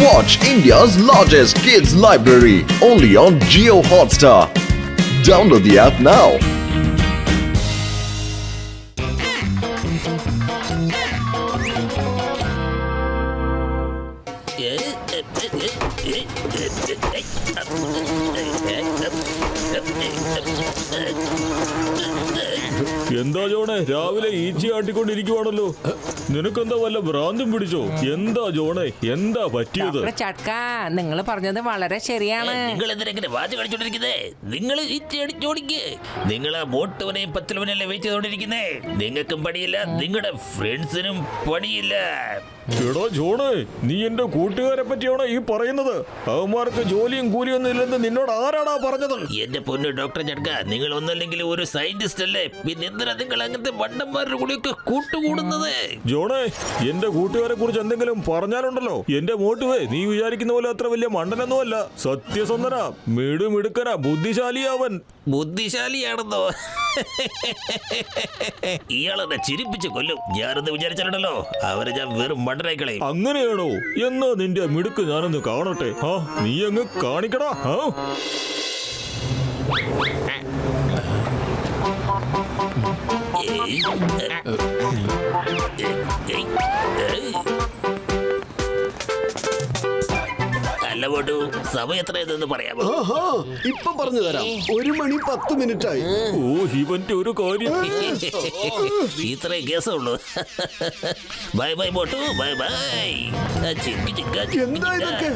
Watch India's largest kids library only on Jio Hotstar. Download the app now. എന്താ ജോണേ രാവിലെ ഈച്ച ആട്ടിക്കൊണ്ടിരിക്കുവാണല്ലോ. നിനക്കെന്താ വല്ല ഭ്രാന്തും പിടിച്ചോ? എന്താ ജോണേ, എന്താ പറ്റിയത്? നിങ്ങൾ പറഞ്ഞത് വളരെ ശരിയാണ്. നിങ്ങൾ എന്തിനെ വാച്ച് കളിച്ചോണ്ടിരിക്കുന്നേ? നിങ്ങൾ ഈച്ച അടിച്ചോടിക്ക്. നിങ്ങൾ ആ ബോട്ടുവനെയും പത്തലവനെല്ലാം വെയിറ്റ് ചെയ്തോണ്ടിരിക്കുന്നേ. നിങ്ങൾക്കും പണിയില്ല, നിങ്ങളുടെ ഫ്രണ്ട്സിനും പണിയില്ല. എടാ ജോണേ, നീ എന്റെ കൂട്ടുകാരെ പറ്റിയാണോ ഈ പറയുന്നത്? അവന്മാർക്ക് ജോലിയും കൂലിയൊന്നും ഇല്ലെന്ന് നിന്നോട് ആരാടാ പറഞ്ഞത്? എന്റെ പൊന്നു ഡോക്ടർ ചട്ക, നിങ്ങൾ ഒന്നല്ലെങ്കിൽ ഒരു സയന്റിസ്റ്റ് അല്ലേ? പിന്നെ എന്തിനാ നിങ്ങൾ അങ്ങനത്തെ വണ്ടന്മാരുടെ കൂടെയൊക്കെ കൂട്ടുകൂടുന്നത്? ജോണേ, എന്റെ കൂട്ടുകാരെ കുറിച്ച് എന്തെങ്കിലും പറഞ്ഞാലുണ്ടല്ലോ, എന്റെ മോട്ടുവേ നീ വിചാരിക്കുന്ന പോലെ അത്ര വലിയ മണ്ടനൊന്നുമല്ല. സത്യസന്ധനാ, മിടുക്കനാ, ബുദ്ധിശാലിയാ അവൻ. ബുദ്ധിശാലിയാണെന്നോ? ഇയാളെന്നെ ചിരിപ്പിച്ച് കൊല്ലും. ഞാനെന്ന് വിചാരിച്ചാലുണ്ടല്ലോ, അവരെ ഞാൻ വെറും മണ്ടനായിക്കളെ. അങ്ങനെയാണോ? എന്നാ നിന്റെ മിടുക്ക് ഞാനൊന്ന് കാണട്ടെ. ആ നീ അങ്ങ് കാണിക്കടാ. ആ അല്ല പോട്ടു, സമയം എത്രയെന്ന് പറയാമോ? ഇപ്പൊ പറഞ്ഞു തരാം. 1:10 ആയി. ഓ ഇവന്റെ ഒരു കാര്യം. ഇത്രേ കേസുള്ളൂ. ബൈ ബൈ പോട്ടു, ബൈ ബൈ. എന്താ ഇതൊക്കെ?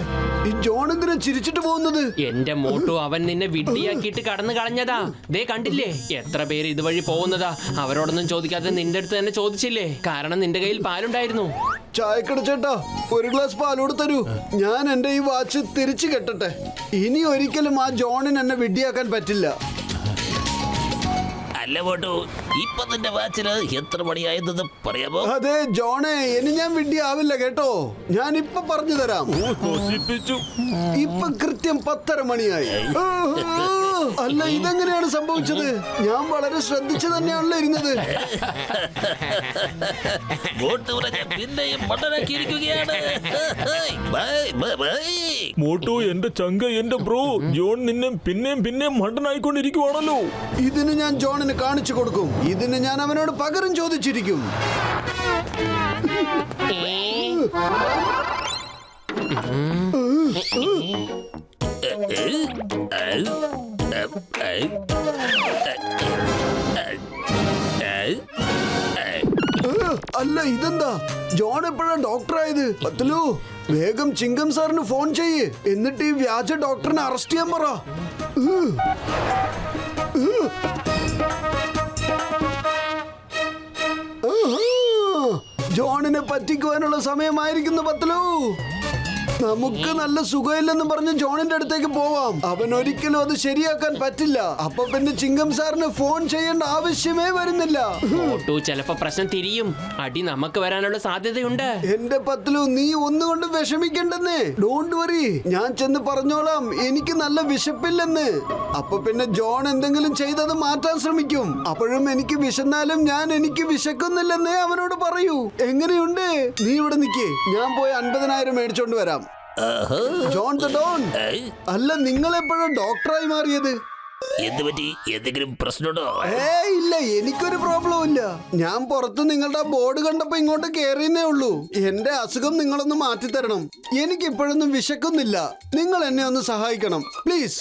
ഈ ജോൺ എന്തിനാ ചിരിച്ചിട്ട് പോകുന്നത്? എന്റെ മോട്ടു, അവൻ നിന്നെ വിഡ്ഢിയാക്കിയിട്ട് കടന്നു കളഞ്ഞതാ. ദേ കണ്ടില്ലേ എത്ര പേര് ഇതുവഴി പോകുന്നതാ. അവരോടൊന്നും ചോദിക്കാതെ നിന്റെ അടുത്ത് തന്നെ ചോദിച്ചില്ലേ? കാരണം നിന്റെ കയ്യിൽ പാലുണ്ടായിരുന്നു. ചായക്കട ചേട്ടാ, ഒരു ഗ്ലാസ് പാലോട് തരൂ. ഞാൻ എന്റെ ഈ വാച്ച് തിരിച്ചു കെട്ടട്ടെ. ഇനി ഒരിക്കലും ആ ജോണിന് എന്നെ വിഡ്ഢിയാക്കാൻ പറ്റില്ല. അല്ല പോട്ടു, ഇപ്പൊ നിന്റെ വാച്ചിന് എത്ര മണിയായെന്ന് പറയാമോ? അതെ ജോണേ, ഇനി ഞാൻ വിഡ്ഢിയാവില്ല കേട്ടോ. ഞാൻ ഇപ്പൊ പറഞ്ഞു തരാം. ഇപ്പൊ കൃത്യം 10:30 മണിയായി. അല്ല, ഇതെങ്ങനെയാണ് സംഭവിച്ചത്? ഞാൻ വളരെ ശ്രദ്ധിച്ചു തന്നെയാണല്ലോ ഇരുന്നത്. പിന്നെയും മണ്ടനാക്കിയിരിക്കുകയാണ്. മോട്ടു, എന്റെ ചങ്ക, എന്റെ ബ്രോ, ജോൺ നിന്നെ പിന്നെയും മണ്ടനായിക്കൊണ്ടിരിക്കുവാണല്ലോ. ഇതിന് ഞാൻ ജോണിന് കാണിച്ചു കൊടുക്കും. ഇതിന് ഞാൻ അവനോട് പകരം ചോദിച്ചിരിക്കും. അല്ല, ഇതെന്താ? ജോൺ എപ്പോഴാണ് ഡോക്ടറായത്? പത്തലു, വേഗം ചിങ്കം സാറിന് ഫോൺ ചെയ്യ്. എന്നിട്ട് ഈ വ്യാജ ഡോക്ടറിനെ അറസ്റ്റ് ചെയ്യാൻ പറ. ജോണിനെ പറ്റിക്കുവാനുള്ള സമയമായിരിക്കുന്നു പത്തലു. നമുക്ക് നല്ല സുഖമില്ലെന്ന് പറഞ്ഞ് ജോണിന്റെ അടുത്തേക്ക് പോവാം. അവൻ ഒരിക്കലും അത് ശരിയാക്കാൻ പറ്റില്ല. അപ്പൊ പിന്നെ ചിങ്കം സാറിന് ഫോൺ ചെയ്യേണ്ട ആവശ്യമേ വരുന്നില്ല. മോട്ടു, ചിലപ്പോ പ്രശ്നം തിരിയും. അടി നമുക്ക് വരാനുള്ള സാധ്യതയുണ്ട്. എന്റെ പത്തലു, നീ ഒന്നുകൊണ്ട് വിഷമിക്കണ്ടെന്നേ. ഡോണ്ട് വറി, ഞാൻ ചെന്ന് പറഞ്ഞോളാം എനിക്ക് നല്ല വിശപ്പില്ലെന്ന്. അപ്പൊ പിന്നെ ജോൺ എന്തെങ്കിലും ചെയ്തത് മാറ്റാൻ ശ്രമിക്കും. അപ്പോഴും എനിക്ക് വിശന്നാലും ഞാൻ എനിക്ക് വിശക്കുന്നില്ലെന്നേ അവനോട് പറയൂ. എങ്ങനെയുണ്ട്? നീ ഇവിടെ നിൽക്കേ, ഞാൻ പോയി 50,000 മേടിച്ചോണ്ട് വരാം. John the Don. അല്ല, നിങ്ങൾ എപ്പോഴും ഡോക്ടറായി മാറിയത്? എന്തുപറ്റി? എന്തെങ്കിലും പ്രശ്നമുണ്ടോ? ഇല്ല, എനിക്കൊരു പ്രോബ്ലം ഇല്ല. ഞാൻ പുറത്ത് നിങ്ങളുടെ ബോർഡ് കണ്ടപ്പോ ഇങ്ങോട്ട് കേറിയെന്നേ ഉള്ളൂ. എന്റെ അസുഖം നിങ്ങളൊന്ന് മാറ്റിത്തരണം. എനിക്ക് ഇപ്പോഴൊന്നും വിശക്കുന്നില്ല. നിങ്ങൾ എന്നെ ഒന്ന് സഹായിക്കണം പ്ലീസ്.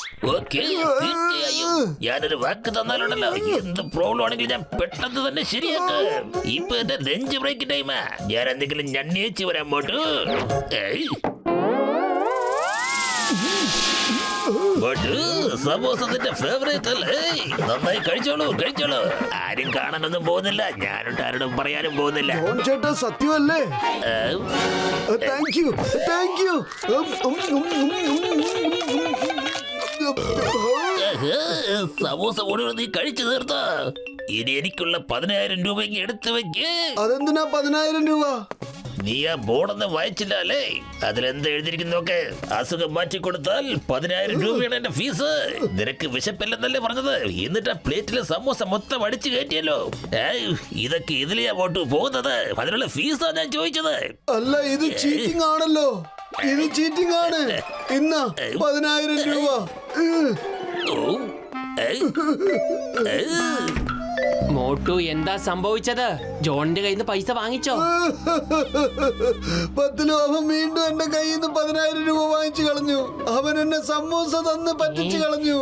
ഞാനൊരു വാക്ക് തന്നാലുണ്ടല്ലോ, എന്ത് പ്രോബ്ലം ആണെങ്കിലും ഞാൻ പെട്ടെന്ന് തന്നെ ശരിയാക്കാം. ഇപ്പൊ എന്റെ നെഞ്ച് ബ്രേക്ക് ടൈമാ. ഞാൻ എന്തെങ്കിലും ഞണ്ണേച്ച് വരാൻ പോട്ടു. സമോസ നിന്റെ ഫേവറേറ്റ് അല്ലേ? നന്നായി കഴിച്ചോളൂ. ആരും കാണാനൊന്നും പോകുന്നില്ല. ഞാനോട്ട് ആരോടും പറയാനും പോകുന്നില്ല. ചേട്ടാ, സത്യമല്ലേ? Thank you. സമോസ ഓടി നീ കഴിച്ചു തീർത്ത. ഇനി എനിക്കുള്ള 10,000 രൂപ എടുത്തു വെക്ക്. അതെന്തിനാ 10,000 രൂപ? നീ ആ ബോർഡൊന്നും വായിച്ചില്ല അല്ലേ? അതിലെന്ത് എഴുതിയിരിക്കുന്നൊക്കെ? അസുഖം മാറ്റിക്കൊടുത്താൽ 10,000 രൂപയാണ് എന്റെ ഫീസ്. നിനക്ക് വിശപ്പില്ലെന്നല്ലേ പറഞ്ഞത്? എന്നിട്ട് ആ പ്ലേറ്റിലെ സമോസ മൊത്തം അടിച്ചു കയറ്റിയല്ലോ. ഇതൊക്കെ ഇതിലെയാ പോട്ടു പോകുന്നത്. അതിനുള്ള ഫീസാ ഞാൻ ചോദിച്ചത്. അല്ല, ഇത് ചീറ്റിംഗ് ആണല്ലോ. ഇത് ചീറ്റിംഗ് ആണ്. ഇന്ന് 10,000 രൂപ. മോട്ടു എന്താ സംഭവിച്ചത്? ജോണിന്റെ കയ്യിൽ നിന്ന് പൈസ വാങ്ങിച്ചോ? 10 അവൻ വീണ്ടും എന്റെ കയ്യിൽ നിന്ന് 10,000 രൂപ വാങ്ങിച്ചു കളഞ്ഞു. അവൻ എന്നെ സമൂസ തന്ന് പറ്റിച്ചു കളഞ്ഞു.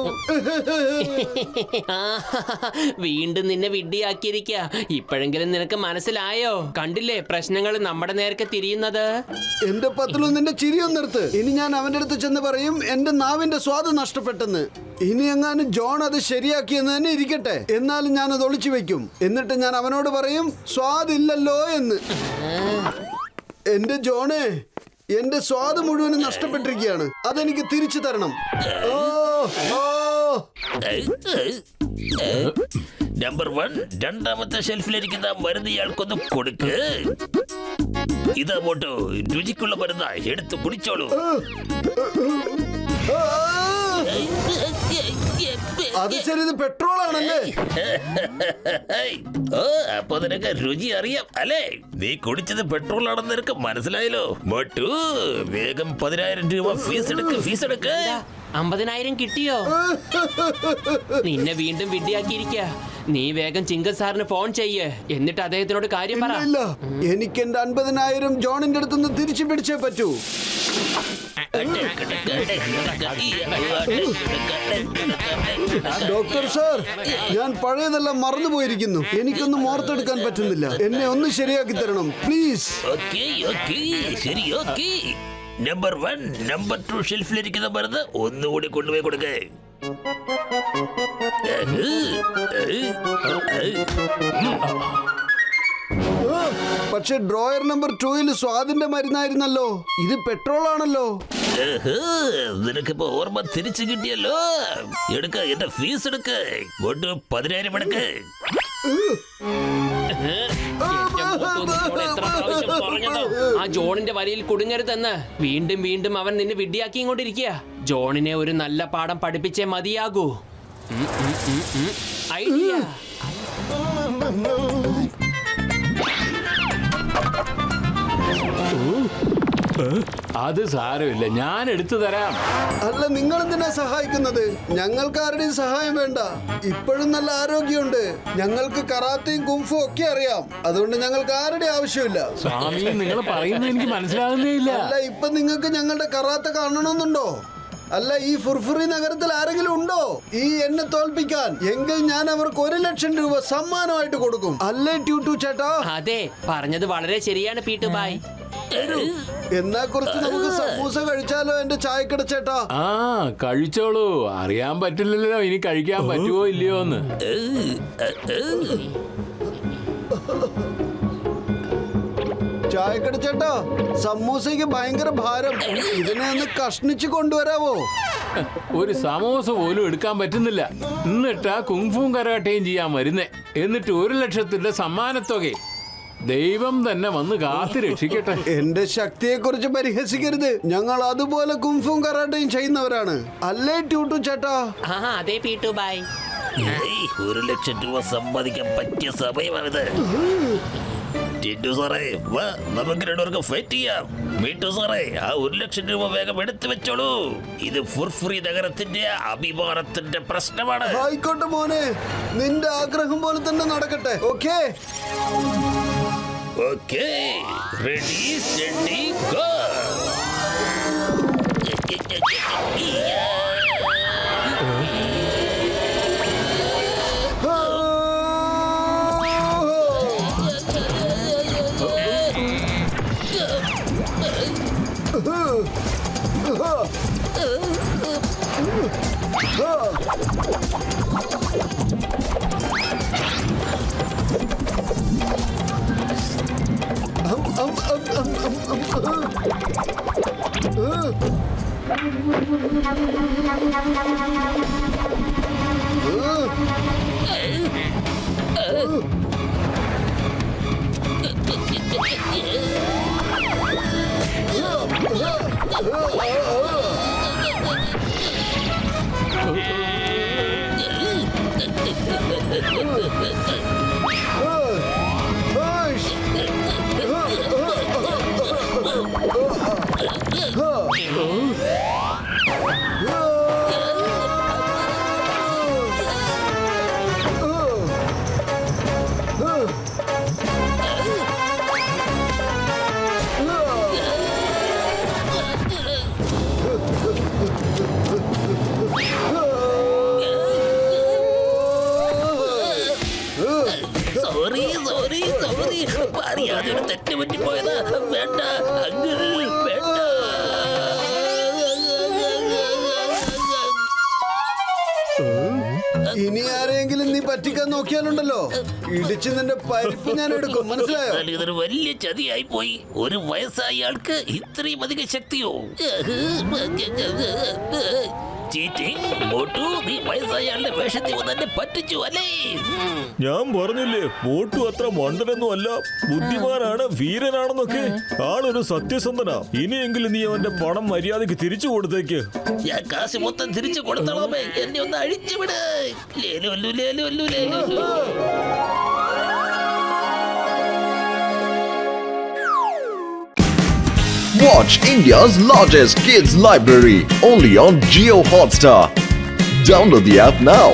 വീണ്ടും നിന്നെ വിഡ്ഢിയാക്കിയിരിക്ക. ഇപ്പോഴെങ്കിലും നിനക്ക് മനസ്സിലായോ? കണ്ടില്ലേ പ്രശ്നങ്ങൾ നമ്മുടെ നേർക്ക് തിരിയുന്നത്? എന്റെ പത്തിലും നിന്റെ ചിരിയൊന്നും നിർത്ത്. ഇനി ഞാൻ അവന്റെ അടുത്ത് ചെന്ന് പറയും എന്റെ നാവിന്റെ സ്വാദ് നഷ്ടപ്പെട്ടെന്ന്. ഇനി എങ്ങാനും ജോൺ അത് ശരിയാക്കിയെന്ന് തന്നെ ഇരിക്കട്ടെ, എന്നാലും ഞാൻ അത് ഒളിച്ചു വെക്കും. എന്നിട്ട് ഞാൻ അവനോട് പറയും സ്വാദില്ലല്ലോ എന്ന്. എന്റെ ജോണേ, എന്റെ സ്വാദ് മുഴുവനും നഷ്ടപ്പെട്ടിരിക്കുകയാണ്. അതെനിക്ക് തിരിച്ചു തരണം. നമ്പർ 1, രണ്ടാമത്തെ ഷെൽഫിലിരിക്കുന്ന മരുന്ന് ഇയാൾക്കൊന്ന് കൊടുക്ക്. ഇതാ മോട്ടോ, രുചിക്കുള്ള മരുന്ന്, എടുത്ത് കുടിച്ചോളൂ. അത് ശരി, ഇത് പെട്രോൾ ആണല്ലേ? ഓ, അപ്പൊ നിനക്ക് രുചി അറിയാം അല്ലേ? നീ കുടിച്ചത് പെട്രോൾ ആണെന്ന് നിനക്ക് മനസ്സിലായല്ലോ. മോട്ടു, വേഗം 10,000 രൂപ ഫീസ് എടുക്ക്. 50,000 കിട്ടിയോ? നിന്നെ വീണ്ടും വിഡ്ഢിയാക്കിയിരിക്ക. നീ വേഗം ചിങ്കൽ സാറിന് ഫോൺ ചെയ്യ്. എന്നിട്ട് അദ്ദേഹത്തിനോട് കാര്യം പറ. ഇല്ല, എനിക്ക് എന്റെ 50,000 ജോണിന്റെ അടുത്തുനിന്ന് തിരിച്ചു പിടിച്ചേ പറ്റൂ. ഡോക്ടർ സാർ, ഞാൻ പഴയതെല്ലാം മറന്നുപോയിരിക്കുന്നു. എനിക്കൊന്നും ഓർത്തെടുക്കാൻ പറ്റുന്നില്ല. എന്നെ ഒന്ന് ശരിയാക്കി തരണം പ്ലീസ്. ശരി, ഓക്കെ. നമ്പർ 1, നമ്പർ 2 ഷെൽഫിലിരിക്കുന്ന മരുന്ന് ഒന്നുകൂടി കൊണ്ടുപോയി കൊടുക്കേ. പക്ഷെ ഡ്രോയർ നമ്പർ 2 സ്വാദിന്റെ മരുന്നായിരുന്നല്ലോ. ഇത് പെട്രോൾ ആണല്ലോ. നിനക്കിപ്പോ ഓർമ്മ തിരിച്ചു കിട്ടിയല്ലോ. എടുക്ക, എന്റെ ഫീസ് എടുക്ക. 10,000 എടുക്ക്. ആ ജോണിന്റെ വരിയിൽ കുടുങ്ങരുതെന്ന് വീണ്ടും വീണ്ടും അവൻ നിന്നെ വിഡ്ഢിയാക്കിക്കൊണ്ടിരിക്കുക. ജോണിനെ ഒരു നല്ല പാഠം പഠിപ്പിച്ചേ മതിയാകൂ. ഐഡിയ. അത് സാരമില്ല, ഞാൻ എടുത്തു തരാം. അല്ല, നിങ്ങൾ എന്തിനാ സഹായിക്കുന്നത്? ഞങ്ങൾക്ക് ആരുടെയും സഹായം വേണ്ട. ഇപ്പോഴും നല്ല ആരോഗ്യമുണ്ട്. ഞങ്ങൾക്ക് കറാത്തയും കുംഫും ഒക്കെ അറിയാം. അതുകൊണ്ട് ഞങ്ങൾക്ക് ആരുടെ ആവശ്യമില്ല. സ്വാമി, നിങ്ങൾ പറയുന്നത് എനിക്ക് മനസ്സിലാകുന്നേ ഇല്ല. അല്ല, ഇപ്പൊ നിങ്ങൾക്ക് ഞങ്ങളുടെ കറാത്ത കാണണമെന്നുണ്ടോ? അല്ല, ഈ ഫുർഫുറി നഗരത്തിൽ ആരെങ്കിലും ഉണ്ടോ ഈ എന്നെ തോൽപ്പിക്കാൻ? എങ്കിൽ ഞാൻ അവർക്ക് 1,00,000 രൂപ സമ്മാനമായിട്ട് കൊടുക്കും. അല്ലേ ട്യൂട്ടു ചേട്ടാ? അതെ, പറഞ്ഞത് വളരെ ശരിയാണ് പീട്ടു ബായ്. എന്നാ കുറച്ച് നമുക്ക് സമൂസ കഴിച്ചാലോ എന്റെ ചായക്കട ചേട്ടാ? ആ, കഴിച്ചോളൂ. അറിയാൻ പറ്റില്ലല്ലോ ഇനി കഴിക്കാൻ പറ്റുമോ ഇല്ലയോ എന്ന്. ചായക്കട ചേട്ടാ, സമൂസയ്ക്ക് ഭയങ്കര ഭാരം. ഇതിനെ ഒന്ന് കഷ്ണിച്ച് കൊണ്ടുവരാവോ? ഒരു സമോസ പോലും എടുക്കാൻ പറ്റുന്നില്ല. എന്നിട്ടാ കുങ്ഫും കരാട്ടയും ചെയ്യാൻ വരുന്നേ. എന്നിട്ട് 1,00,000 സമ്മാനത്തുക. ദൈവം തന്നെ വന്ന് കാത്തു രക്ഷിക്കട്ടെ. എന്റെ ശക്തിയെ കുറിച്ച് പരിഹസിക്കരുത്. ഞങ്ങൾ അതുപോലെ കുംഫും കരാട്ടയും ചെയ്യുന്നവരാണ്. അല്ലേ ട്യൂട്ടു ചേട്ടാ? അതെ പീട്ടു ബായ്. 1,00,000 രൂപ സമ്പാദിക്കാൻ പറ്റിയ സമയമാണിത്. ടിൻഡു സാറേ, വാ, നമുക്ക് രണ്ടുപേർക്ക് ഫൈറ്റ് ചെയ്യാം. മീട്ടു സാറേ, ആ 1,00,000 രൂപ വേഗം എടുത്തു വെച്ചോളൂ. ഇത് ഫുർഫുറി നഗരത്തിന്റെ അഭിമാനത്തിന്റെ പ്രശ്നമാണ്. ആയിക്കോട്ടെ മോനെ, നിന്റെ ആഗ്രഹം പോലെ തന്നെ നടക്കട്ടെ. Okay okay, ready steady go. Sorry sorry sorry അറിയാതെ ഒരു തെറ്റ് പറ്റിപ്പോയതാ. വേണ്ട അങ്കിൾ വേണ്ട. ഇനി ആരെങ്കിലും നീ പറ്റിക്കാൻ നോക്കിയാലുണ്ടല്ലോ, ഇടിച്ച് നിന്റെ പരിപ്പ് ഞാൻ എടുക്കും, മനസ്സിലായോ? എന്നാൽ ഇതൊരു വലിയ ചതിയായി പോയി. ഒരു വയസ്സായ ആൾക്ക് ഇത്രയും അധിക ശക്തിയോ? ചീറ്റിംഗ് മോട്ടു, നീ വയസ്സായ ആളുടെ വേഷത്തിൽ വന്ന് എന്നെ പറ്റിച്ചു അല്ലേ? ഞാൻ പറഞ്ഞില്ലേ മോട്ടു അത്ര മണ്ടനൊന്നും അല്ല, ബുദ്ധിമാനാണ്, വീരനാണെന്നൊക്കെ. ആളൊരു സത്യസന്ധനാ. ഇനിയെങ്കിലും നീ അവന്റെ പണം മര്യാദക്ക് തിരിച്ചു കൊടുത്തേക്ക്. ഞാൻ കാശ് മൊത്തം തിരിച്ചു കൊടുത്തോളാമേ. എന്നെ ഒന്ന് അഴിച്ചുവിട്. ലേലു ലേലു ലേലു. Watch India's largest kids library only on Geo Hotstar. Download the app now.